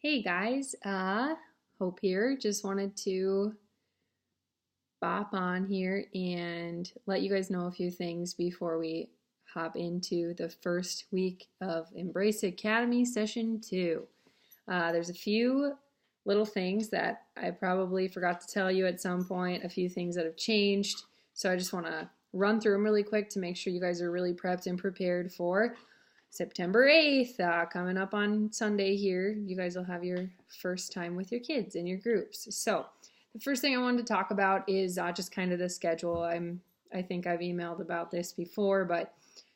Hey guys, Hope here. Just wanted to bop on here and let you guys know a few things before we hop into the first week of Embrace Academy Session 2. There's a few little things that I probably forgot to tell you at some point, a few things that have changed. So I just want to run through them really quick to make sure you guys are really prepped and prepared for September 8th, coming up on Sunday here. You guys will have your first time with your kids in your groups. So the first thing I wanted to talk about is just kind of the schedule. I think I've emailed about this before, but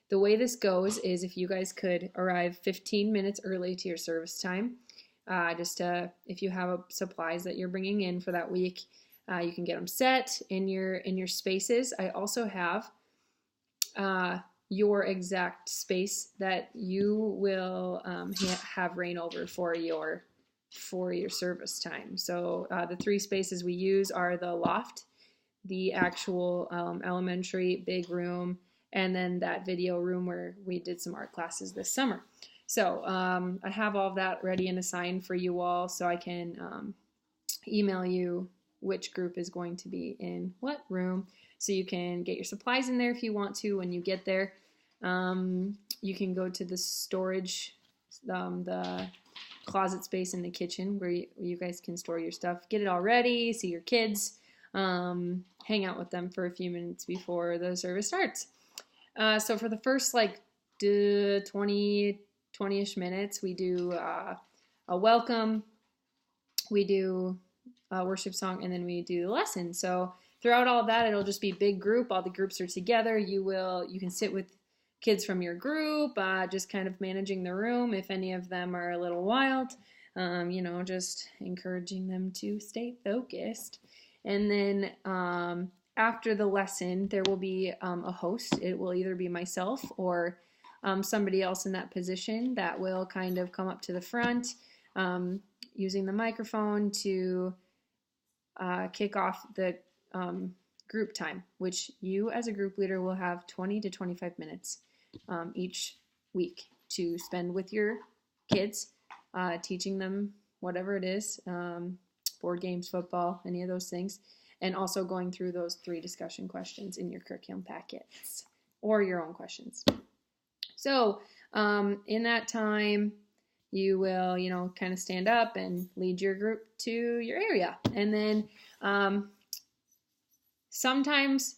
the way this goes is if you guys could arrive 15 minutes early to your service time, if you have supplies that you're bringing in for that week, you can get them set in your spaces. I also have your exact space that you will have reign over for your service time. So the three spaces we use are the loft, the actual elementary big room, and then that video room where we did some art classes this summer. So I have all of that ready and assigned for you all, so I can email you which group is going to be in what room, so you can get your supplies in there if you want to when you get there. You can go to the storage, the closet space in the kitchen where you guys can store your stuff. Get it all ready, see your kids, hang out with them for a few minutes before the service starts. So for the first 20-ish minutes, we do a welcome, we do a worship song, and then we do the lesson. So throughout all of that, it'll just be big group. All the groups are together. You can sit with kids from your group, just kind of managing the room if any of them are a little wild, just encouraging them to stay focused. And then after the lesson, there will be a host. It will either be myself or somebody else in that position that will kind of come up to the front using the microphone to kick off the group time, which you as a group leader will have 20 to 25 minutes each week to spend with your kids, teaching them whatever it is, board games, football, any of those things, and also going through those 3 discussion questions in your curriculum packets or your own questions. So in that time, you will, kind of stand up and lead your group to your area. And then sometimes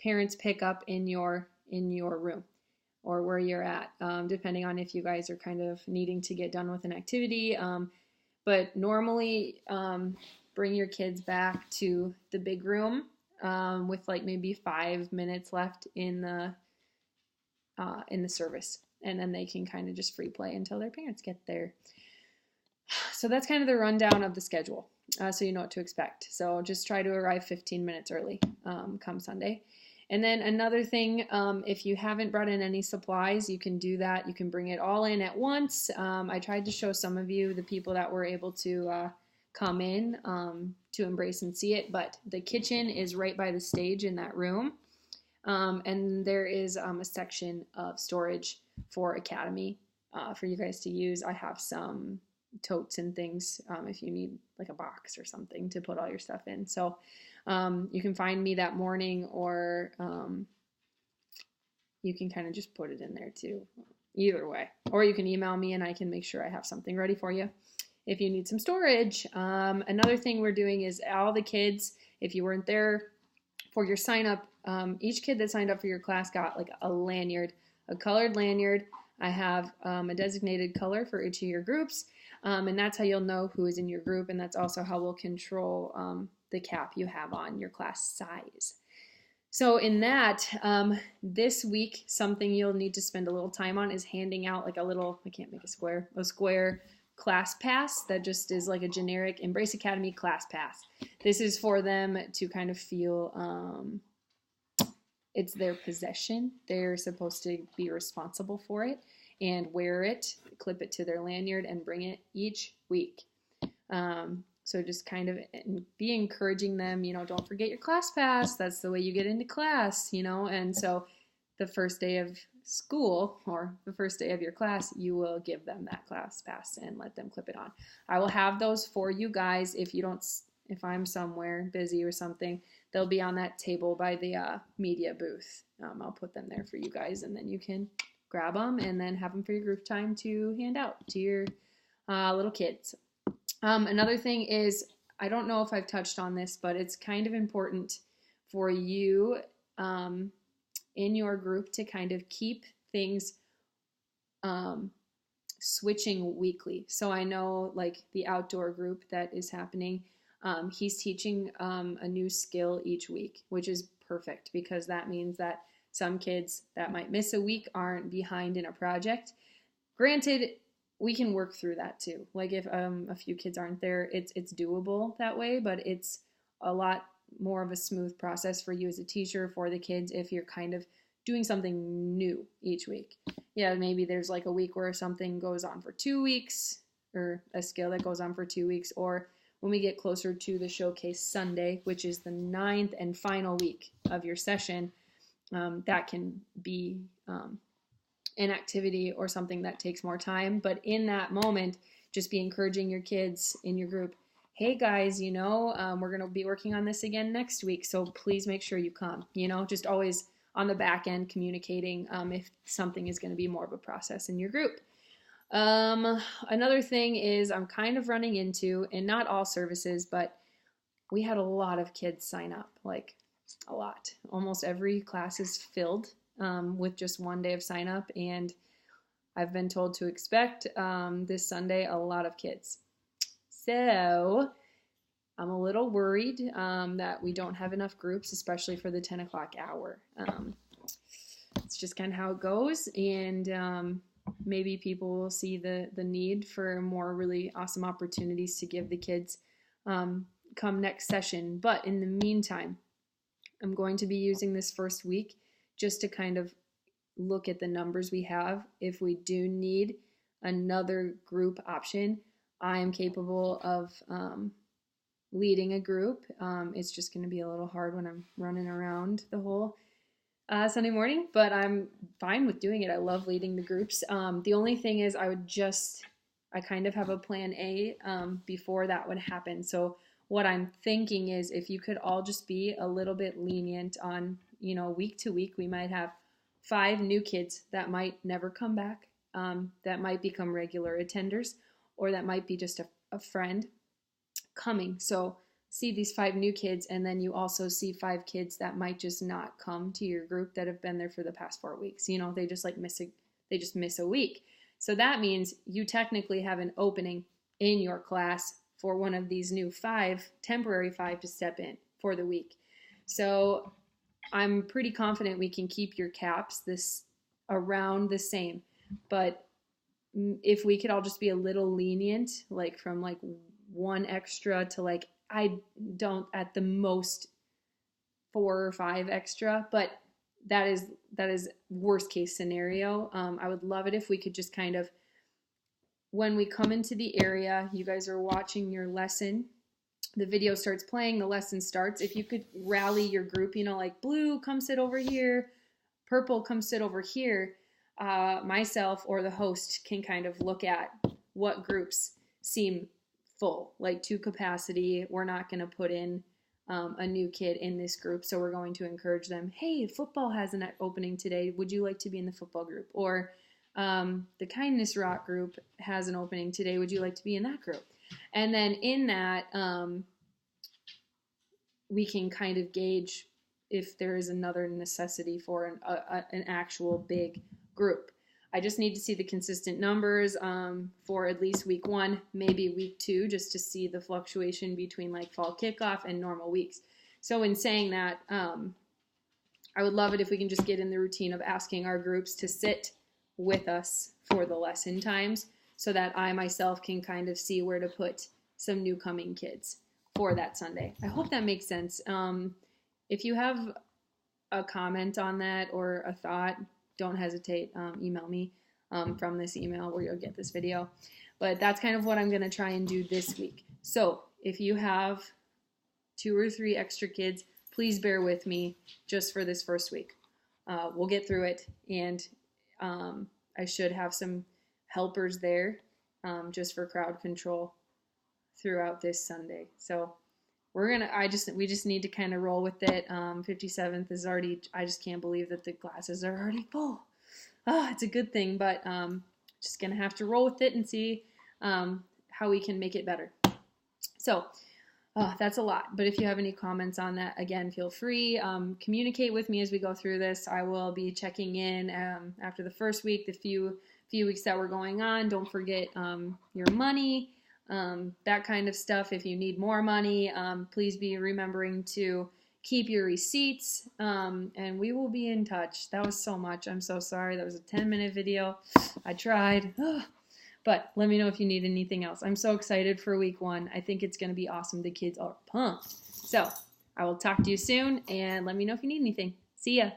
parents pick up in your room or where you're at, depending on if you guys are kind of needing to get done with an activity. But normally bring your kids back to the big room with maybe 5 minutes left in the service. And then they can kind of just free play until their parents get there. So that's kind of the rundown of the schedule, so you know what to expect. So just try to arrive 15 minutes early come Sunday. And then another thing, if you haven't brought in any supplies, you can do that. You can bring it all in at once. I tried to show some of you, the people that were able to come in to embrace and see it, but the kitchen is right by the stage in that room. And there is a section of storage for Academy for you guys to use. I have some totes and things if you need a box or something to put all your stuff in. So you can find me that morning, or you can kind of just put it in there too. Either way. Or you can email me and I can make sure I have something ready for you if you need some storage. Another thing we're doing is all the kids, if you weren't there for your sign up, each kid that signed up for your class got a lanyard, a colored lanyard. I have a designated color for each of your groups, and that's how you'll know who is in your group, and that's also how we'll control the cap you have on your class size. So in that, this week, something you'll need to spend a little time on is handing out a little, I can't make a square class pass that just is a generic Embrace Academy class pass. This is for them to kind of feel it's their possession. They're supposed to be responsible for it and wear it, clip it to their lanyard, and bring it each week. So just kind of be encouraging them, don't forget your class pass. That's the way you get into class, and so the first day of school or the first day of your class, you will give them that class pass and let them clip it on. I will have those for you guys. If I'm somewhere busy or something, they'll be on that table by the media booth. I'll put them there for you guys, and then you can grab them and then have them for your group time to hand out to your little kids. Another thing is, I don't know if I've touched on this, but it's kind of important for you in your group to kind of keep things switching weekly. So I know like the outdoor group that is happening, he's teaching a new skill each week, which is perfect because that means that some kids that might miss a week aren't behind in a project. Granted, we can work through that too. Like if a few kids aren't there, it's doable that way, but it's a lot more of a smooth process for you as a teacher, for the kids, if you're kind of doing something new each week. Yeah, maybe there's like a week where something goes on for 2 weeks, or a skill that goes on for 2 weeks, or when we get closer to the Showcase Sunday, which is the 9th and final week of your session, that can be an activity or something that takes more time. But in that moment, just be encouraging your kids in your group. Hey guys, we're going to be working on this again next week, so please make sure you come. Just always on the back end communicating if something is going to be more of a process in your group. Another thing is I'm kind of running into, and not all services, but we had a lot of kids sign up, like a lot. Almost every class is filled with just one day of sign up, and I've been told to expect this Sunday a lot of kids. So I'm a little worried that we don't have enough groups, especially for the 10 o'clock hour. It's just kind of how it goes, and maybe people will see the need for more really awesome opportunities to give the kids come next session. But in the meantime, I'm going to be using this first week just to kind of look at the numbers we have. If we do need another group option, I am capable of leading a group. It's just going to be a little hard when I'm running around the whole Sunday morning, but I'm fine with doing it. I love leading the groups. The only thing is I kind of have a plan A before that would happen. So what I'm thinking is if you could all just be a little bit lenient on, week to week, we might have 5 new kids that might never come back, that might become regular attenders, or that might be just a friend coming. So see these 5 new kids, and then you also see 5 kids that might just not come to your group that have been there for the past 4 weeks. They just miss a week. So that means you technically have an opening in your class for one of these new 5, temporary 5, to step in for the week. So I'm pretty confident we can keep your caps this around the same, but if we could all just be a little lenient, like from like 1 extra to like, I don't, at the most 4 or 5 extra, but that is worst case scenario. I would love it if we could just kind of, when we come into the area, you guys are watching your lesson, the video starts playing, the lesson starts. If you could rally your group, like blue, come sit over here, purple, come sit over here. Myself or the host can kind of look at what groups seem full, like to capacity. We're not going to put in a new kid in this group, so we're going to encourage them. Hey, football has an opening today. Would you like to be in the football group? Or the Kindness Rock group has an opening today. Would you like to be in that group? And then in that, we can kind of gauge if there is another necessity for an actual big group. I just need to see the consistent numbers for at least week 1, maybe week 2, just to see the fluctuation between like fall kickoff and normal weeks. So in saying that, I would love it if we can just get in the routine of asking our groups to sit with us for the lesson times, so that I myself can kind of see where to put some new coming kids for that Sunday. I hope that makes sense. If you have a comment on that or a thought, don't hesitate, email me from this email where you'll get this video. But that's kind of what I'm going to try and do this week. So if you have 2 or 3 extra kids, please bear with me just for this first week. We'll get through it, and I should have some helpers there just for crowd control throughout this Sunday. So we just need to kind of roll with it. 57th is already, I just can't believe that the classes are already full. It's a good thing, but just going to have to roll with it and see how we can make it better. So that's a lot. But if you have any comments on that, again, feel free. Communicate with me as we go through this. I will be checking in after the first week, the few weeks that we're going on. Don't forget your money, that kind of stuff. If you need more money, please be remembering to keep your receipts, and we will be in touch. That was so much. I'm so sorry. That was a 10-minute video. I tried. But let me know if you need anything else. I'm so excited for week 1. I think it's going to be awesome. The kids are pumped. So I will talk to you soon, and let me know if you need anything. See ya.